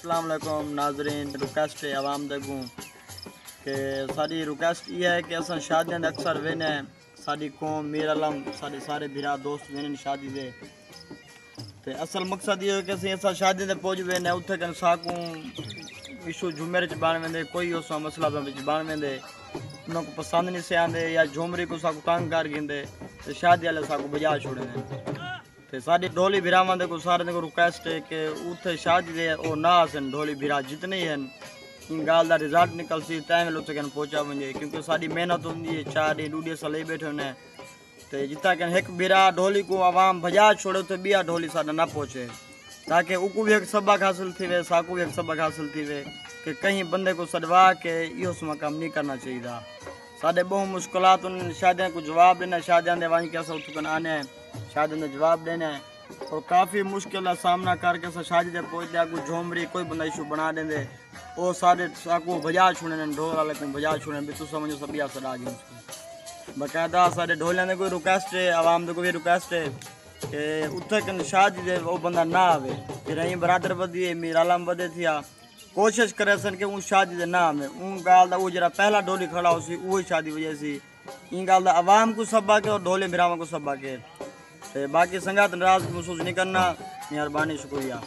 अस्सलाम वालेकुम नाजरीन। रिक्वेस्ट है आवाम दगू कि साड़ी रिक्वेस्ट ये है कि असा शादियां अक्सर वेने साड़ी कौम मीर आलम साढ़े सारे भिरा दोस्त वेने शादी दे ते असल मकसद ये है कि असा शादी दे पहुंच वेने उत्थे कन साकू इशू झुमेर च बन वेंदे कोई उस मसला विच बन वेंदे उनको पसंद नहीं से आंदे या झुमरी को साकू तंग कर गिंदे ते शादी वाले साकू बजा छोड़े ते साडी ढोली भिरावां दे को सारे को रिक्वेस्ट है कि उत्थे शादी दे ओ ना आसन ढोली भिरा जितने हैं इन गाल दा रिजल्ट निकल सी टाइम लोग कन पहुंचा वने क्योंकि साडी मेहनत होंदी है 4 डी डूडे साल बैठे ने ते जिता कन एक भिरा ढोली को आवाम भजा छोड़े तो बिया ढोली साडा ना पहुंचे ताकि उको भी एक सबक हासिल थी वे साकू भी एक सबक हासिल थी वे कि कहीं बंदे को सदवा के इहो समा काम नहीं करना चाहिए। साडे बहु मुश्किलात उन शादियां को जवाब देना शादियां दे वाई के अस उठकन आने शादी में जवाब देना है और काफ़ी मुश्किल का सामना करके शादी दे पहुँचते आगू झोमरी कोई बंदा इशू बना देंगे वो सारे साकू बजा छुड़े ढोल वाले को बजा छुड़े भी तू समझो सब या सदा जी बाकायदा सारे ढोलिया ने कोई रिक्वेस्ट है आवाम दे कोई रिक्वेस्ट है कि उत्थे कन शादी दे वो बंदा ना आवे कि रही बरादर बदी है मीर आलम बदे थिया कोशिश करे सन कि उस शादी दे ना आवे उन गाल दा वो जरा पहला ढोली खड़ा हो सी वो शादी वजह सी इन गाल दा आवाम को सबक है और ढोले भिरावां को सबक है बाकी संगत नाराज महसूस नहीं करना। मेहरबानी शुक्रिया।